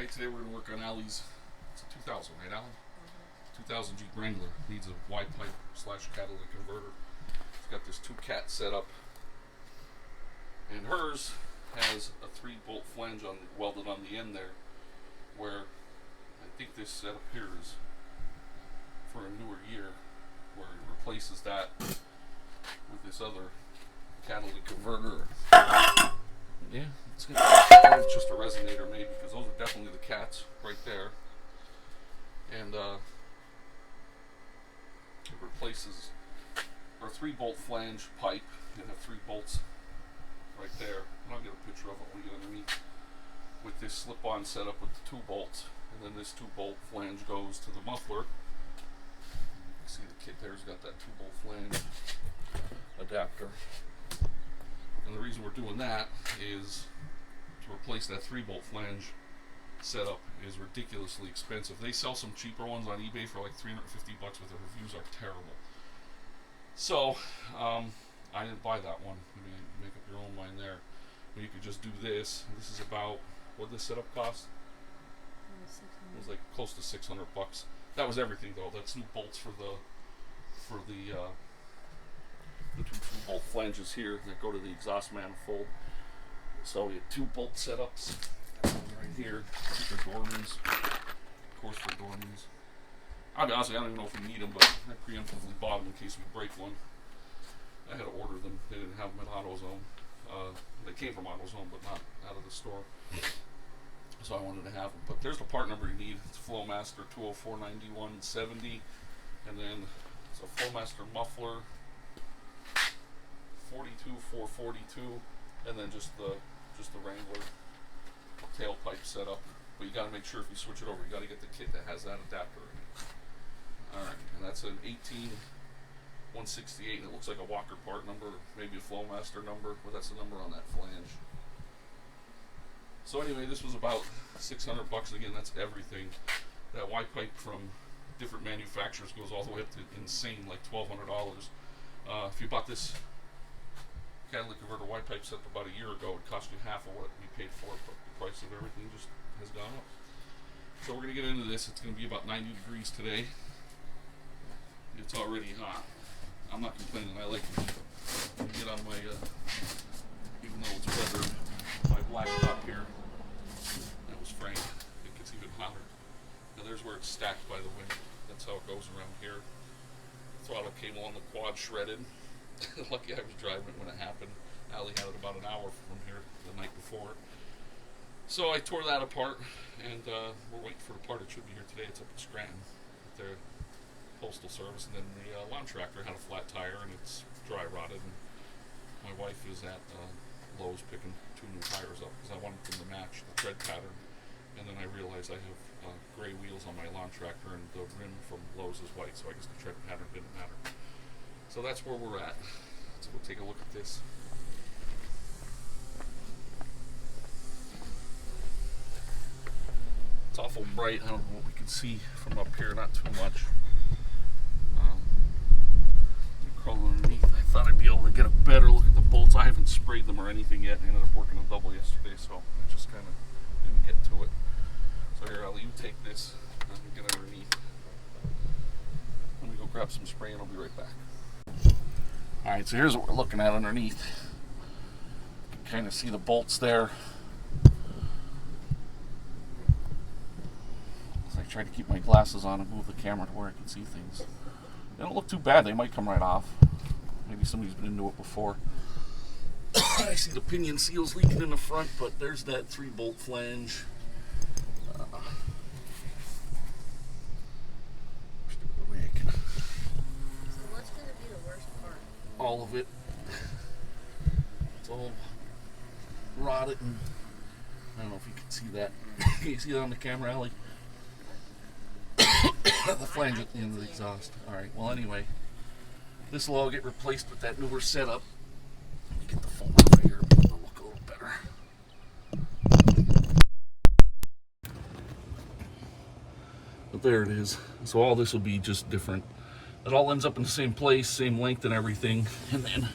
Alright, today we're going to work on Allie's, it's a 2000, right Allie? 2000 Jeep Wrangler. Needs a Y-pipe / catalytic converter. It's got this 2-cat setup. And hers has a 3-bolt flange welded on the end there, where I think this setup here is for a newer year, where it replaces that with this other catalytic converter. Yeah, it's just a resonator maybe, because those are definitely the cats right there. And it replaces our 3-bolt flange pipe. You have 3 bolts right there. And I'll get a picture of it when we get underneath. With this slip-on setup with the 2 bolts, and then this 2-bolt flange goes to the muffler. You can see the kit there's got that 2-bolt flange adapter. And the reason we're doing that is to replace that 3-bolt flange setup is ridiculously expensive. They sell some cheaper ones on eBay for like $350, but the reviews are terrible. So I didn't buy that one. I mean, make up your own mind there. But you could just do this. This is about, what did this setup cost? It was like close to $600. That was everything though. That's new bolts for the 2 2-bolt flanges here that go to the exhaust manifold. So we had 2 bolt setups right here. These are Dormans, of course, for Dormans. I'll be honest, I don't even know if we need them, but I preemptively bought them in case we break one. I had to order them. They didn't have them at AutoZone. They came from AutoZone, but not out of the store. So I wanted to have them. But there's the part number you need. It's Flowmaster 2049170, and then it's a Flowmaster muffler 42442, and then just the Wrangler tailpipe setup. But you got to make sure if you switch it over, you got to get the kit that has that adapter in it. All right, and that's an 18168. It looks like a Walker part number, maybe a Flowmaster number, but that's the number on that flange. So anyway, this was about $600 again. That's everything. That Y-pipe from different manufacturers goes all the way up to insane, like $1,200. If you bought this catalytic converter Y-pipe set about a year ago, it cost you half of what we paid for it, but the price of everything just has gone up. So we're going to get into this. It's going to be about 90 degrees today. It's already hot. I'm not complaining. I like it. Let me get on my, even though it's weathered, my black top here. That was framed. It gets even hotter. Now there's where it's stacked by the wind. That's how it goes around here. The throttle cable on the quad shredded. Lucky I was driving it when it happened. Allie had it about an hour from here the night before. So I tore that apart, and we're waiting for the part. It should be here today. It's up in Scranton at their postal service. And then the lawn tractor had a flat tire, and it's dry rotted. And my wife is at Lowe's picking 2 new tires up because I wanted them to match the tread pattern. And then I realized I have gray wheels on my lawn tractor, and the rim from Lowe's is white, so I guess the tread pattern didn't matter. So that's where we're at. So we'll take a look at this. It's awful bright. I don't know what we can see from up here, not too much. Crawl underneath. I thought I'd be able to get a better look at the bolts. I haven't sprayed them or anything yet. I ended up working a double yesterday, so I just kind of didn't get to it. So here, I'll let you take this and get underneath. Let me go grab some spray and I'll be right back. Alright, so here's what we're looking at underneath. You can kind of see the bolts there. As I try to keep my glasses on and move the camera to where I can see things. They don't look too bad. They might come right off. Maybe somebody's been into it before. I see the pinion seals leaking in the front, but there's that 3-bolt flange. All of it. It's all rotted, and I don't know if you can see that. Can you see that on the camera, Allie? The flange at the end of the exhaust. Alright, well anyway, this will all get replaced with that newer setup. Let me get the phone over here to look a little better. But there it is. So all this will be just different. It all ends up in the same place, same length and everything, and then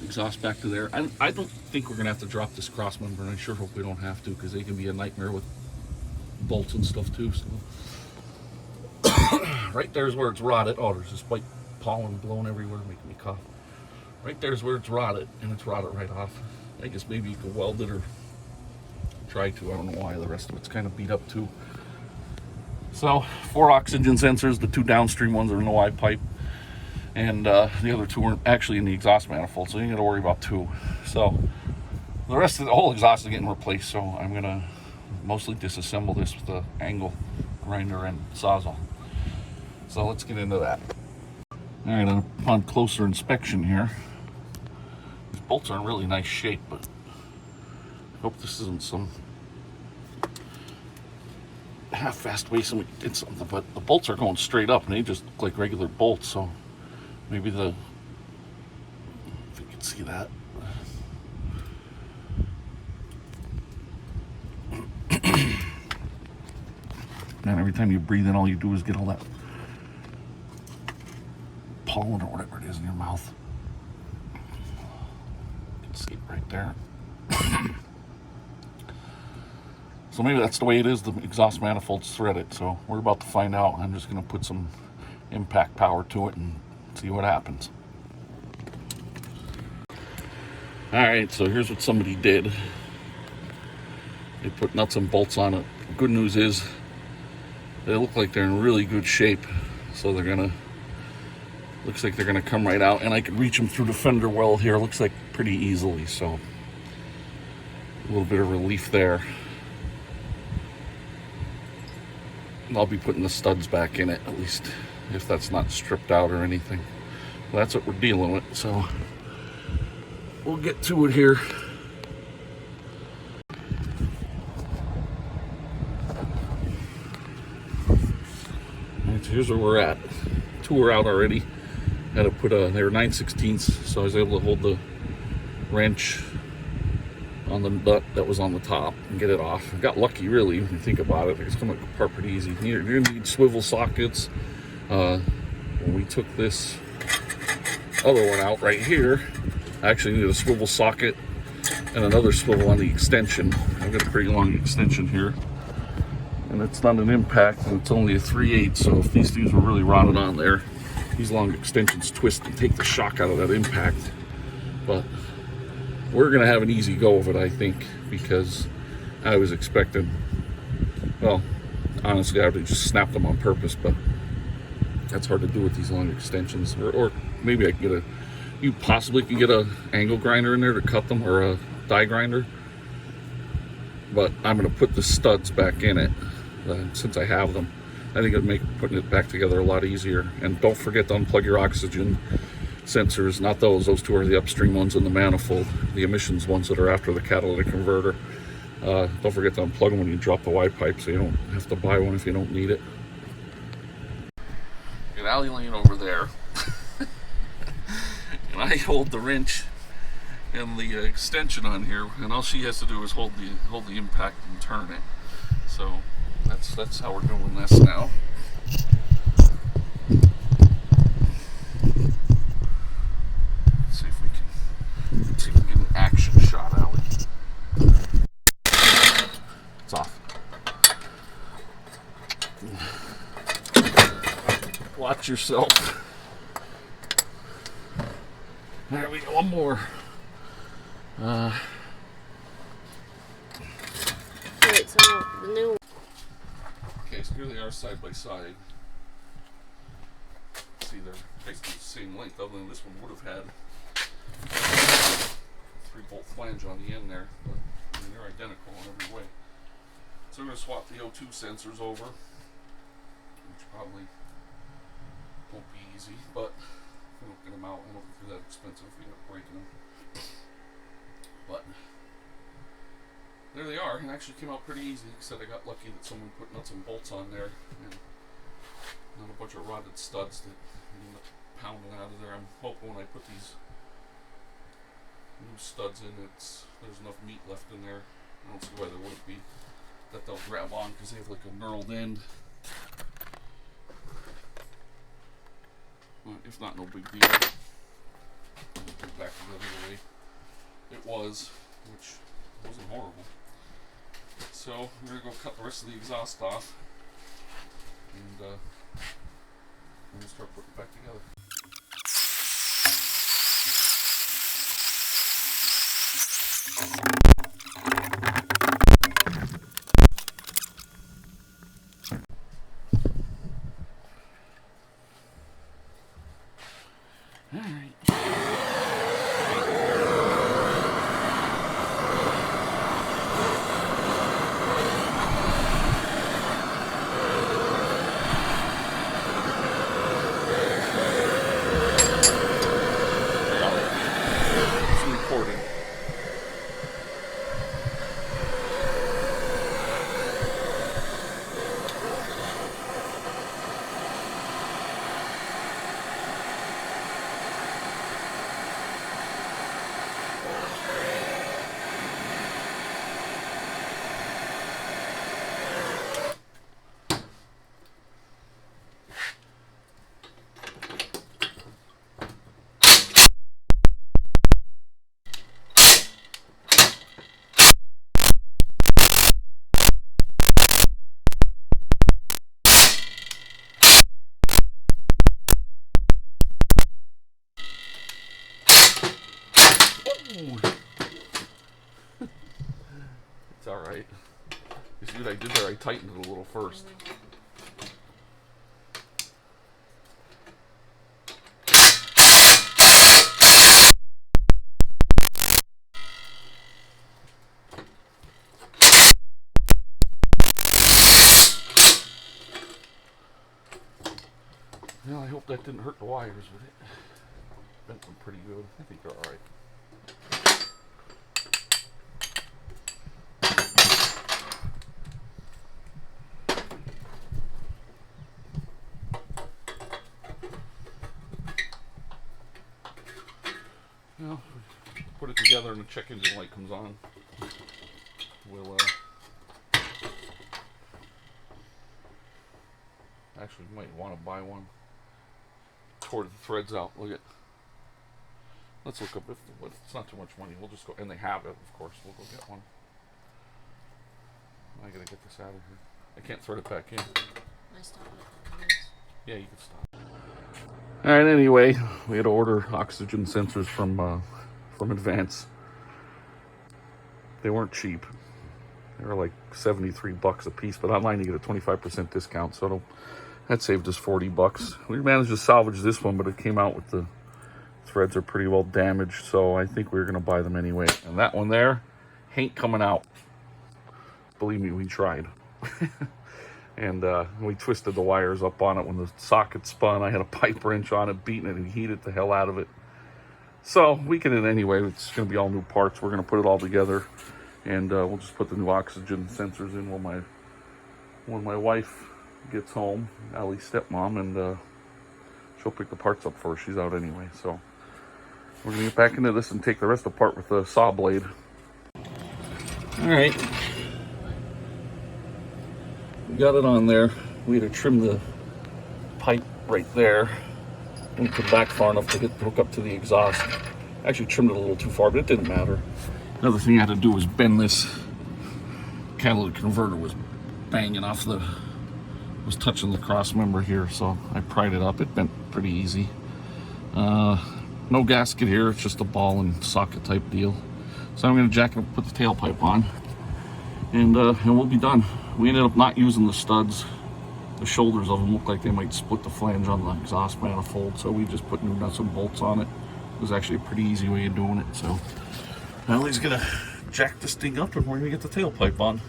exhaust back to there. I don't think we're going to have to drop this cross member, and I sure hope we don't have to, because they can be a nightmare with bolts and stuff too. So right there's where it's rotted. Oh, there's this white pollen blowing everywhere, making me cough. Right there's where it's rotted, and it's rotted right off. I guess maybe you could weld it or try to. I don't know why. The rest of it's kind of beat up too. So 4 oxygen sensors. The 2 downstream ones are in the Y-pipe, and the other 2 are actually in the exhaust manifold, so you ain't got to worry about 2. So the rest of the whole exhaust is getting replaced, so I'm going to mostly disassemble this with the angle grinder and sawzall. So let's get into that. Alright, upon closer inspection here, these bolts are in really nice shape, but I hope this isn't some half-assed way somebody did something. But the bolts are going straight up, and they just look like regular bolts, so maybe if you can see that. And every time you breathe in, all you do is get all that pollen or whatever it is in your mouth. You can see it right there. So maybe that's the way it is. The exhaust manifold's threaded, so we're about to find out. I'm just going to put some impact power to it and see what happens. Alright, so here's what somebody did. They put nuts and bolts on it. The good news is they look like they're in really good shape, so they're gonna, looks like they're gonna come right out, and I can reach them through the fender well here. Looks like pretty easily, so a little bit of relief there. And I'll be putting the studs back in it, at least if that's not stripped out or anything. Well, that's what we're dealing with, so we'll get to it here. So here's where we're at. 2 are out already. Had to put they were 9/16, so I was able to hold the wrench on the nut that was on the top and get it off. I got lucky, really, when you think about it. It's coming apart pretty easy. You're gonna need swivel sockets. When we took this other one out right here, I actually needed a swivel socket and another swivel on the extension. I've got a pretty long extension here, and it's not an impact, and it's only a 3/8, so if these things were really rotted on there, these long extensions twist and take the shock out of that impact. But we're gonna have an easy go of it, I think, because I was expecting, well, honestly, I would have just snapped them on purpose, but that's hard to do with these long extensions. Or maybe I can get you possibly can get a angle grinder in there to cut them, or a die grinder, but I'm gonna put the studs back in it. Since I have them, I think it'll make putting it back together a lot easier. And don't forget to unplug your oxygen sensors. Not those 2 are the upstream ones in the manifold, the emissions ones that are after the catalytic converter. Don't forget to unplug them when you drop the Y-pipe, so you don't have to buy one if you don't need it. Get Allie laying over there, and I hold the wrench and the extension on here, and all she has to do is hold the impact and turn it. So that's how we're doing this now. Let's see if we can get an action shot, Allie. It's off. Watch yourself. There we go. One more. Wait, so the new. Okay, so here they are side by side. See, they're basically the same length, other than this one would have had 3-bolt flange on the end there, but I mean, they're identical in every way. So we're going to swap the O2 sensors over, which probably won't be easy, but if we don't get them out, I don't think they're that expensive if we end up breaking them. But there they are. It actually came out pretty easy. Like I said, I got lucky that someone put nuts and bolts on there, and not a bunch of rotted studs that end up pounding out of there. I'm hoping when I put these new studs in, there's enough meat left in there. I don't see why there wouldn't be. That they'll grab on because they have like a knurled end. Well, if not, no big deal. Put it back together the way it was, which wasn't horrible. Let's So we're gonna go cut the rest of the exhaust off, and we're gonna start putting it back together. All right. It's alright. You see what I did there? I tightened it a little first. Well, I hope that didn't hurt the wires with it. Bent them pretty good. I think they're alright. Well, put it together and the check engine light comes on. We'll actually might want to buy one. Tore the threads out. Look at. Let's look up if it's not too much money. We'll just go, and they have it, of course. We'll go get one. I gotta get this out of here. I can't thread it back in. I stopped at the Yeah, you can stop. All right. Anyway, we had to order oxygen sensors from Advance. They weren't cheap. They were like $73 a piece, but online you get a 25% discount, so that saved us $40. We managed to salvage this one, but it came out with the threads are pretty well damaged, so I think we're gonna buy them anyway. And that one there ain't coming out. Believe me, we tried. And we twisted the wires up on it when the socket spun. I had a pipe wrench on it, beating it, and heated the hell out of it. So we get it anyway. It's going to be all new parts. We're going to put it all together, and we'll just put the new oxygen sensors in when my wife gets home, Allie's stepmom, and she'll pick the parts up for her. She's out anyway. So we're going to get back into this and take the rest apart with the saw blade. All right. We got it on there. We had to trim the pipe right there. Didn't put it back far enough to hook up to the exhaust. Actually trimmed it a little too far, but it didn't matter. Another thing I had to do was bend this catalytic converter. Was banging off was touching the cross member here, so I pried it up. It bent pretty easy. No gasket here. It's just a ball and socket type deal. So I'm going to jack it up, put the tailpipe on, and we'll be done. We ended up not using the studs. The shoulders of them look like they might split the flange on the exhaust manifold, so we just put new nuts and bolts on it. It was actually a pretty easy way of doing it. So now he's gonna jack this thing up and we're gonna get the tailpipe on.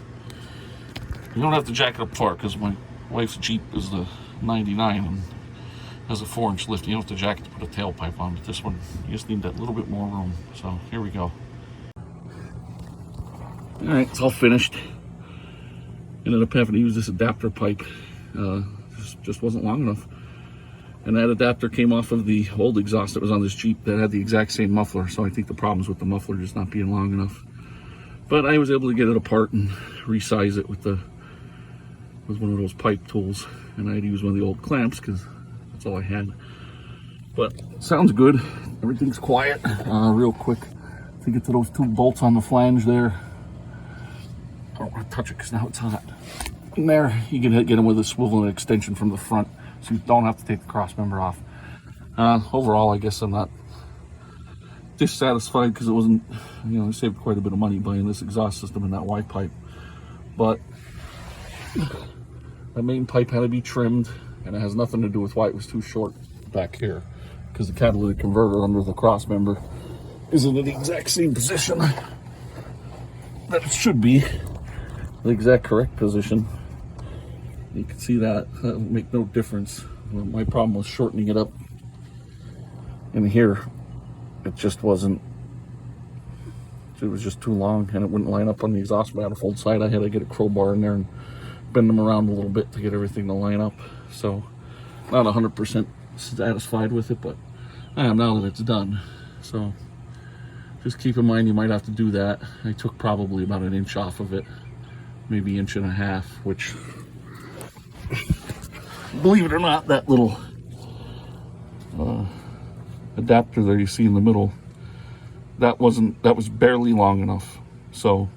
You don't have to jack it up far because my wife's Jeep is the 99 and has a 4-inch lift. You don't have to jack it to put a tailpipe on, but this one, you just need that little bit more room. So here we go. All right, it's all finished. Ended up having to use this adapter pipe. Just wasn't long enough. And that adapter came off of the old exhaust that was on this Jeep that had the exact same muffler. So I think the problem's with the muffler just not being long enough. But I was able to get it apart and resize it with one of those pipe tools. And I had to use one of the old clamps because that's all I had. But it sounds good. Everything's quiet. Real quick to get to those 2 bolts on the flange there. I don't want to touch it because now it's hot. And there, you can get them with a swivel and extension from the front, so you don't have to take the cross member off. Overall, I guess I'm not dissatisfied because it wasn't, I saved quite a bit of money buying this exhaust system and that Y-pipe. But the main pipe had to be trimmed, and it has nothing to do with why it was too short back here, because the catalytic converter under the cross member isn't in the exact same position that it should be, the exact correct position. You can see that would make no difference. My problem was shortening it up in here. It just wasn't, it was just too long, and it wouldn't line up on the exhaust manifold side. I had to get a crowbar in there and bend them around a little bit to get everything to line up. So not 100% satisfied with it, but I am now that it's done. So just keep in mind you might have to do that. I took probably about 1 inch off of it, maybe 1.5 inches, which, believe it or not, that little adapter there you see in the middle, that was barely long enough. So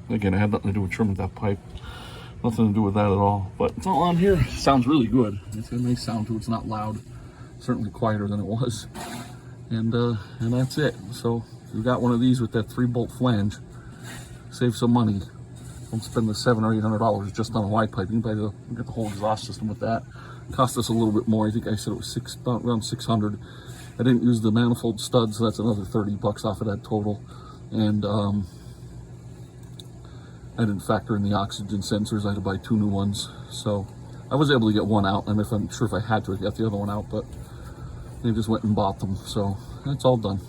again, it had nothing to do with trimming that pipe, nothing to do with that at all. But it's all on here. Sounds really good. It's a nice sound to it. It's not loud, certainly quieter than it was, and that's it. So if you got one of these with that 3-bolt flange, save some money. Don't spend the $700 or $800 just on a Y-pipe. You can get the whole exhaust system with that. It cost us a little bit more. I think I said it was around $600. I didn't use the manifold studs, so that's another $30 off of that total. And I didn't factor in the oxygen sensors. I had to buy 2 new ones. So I was able to get one out, and I'm sure if I had to, I'd get the other one out, but they just went and bought them. So that's all done.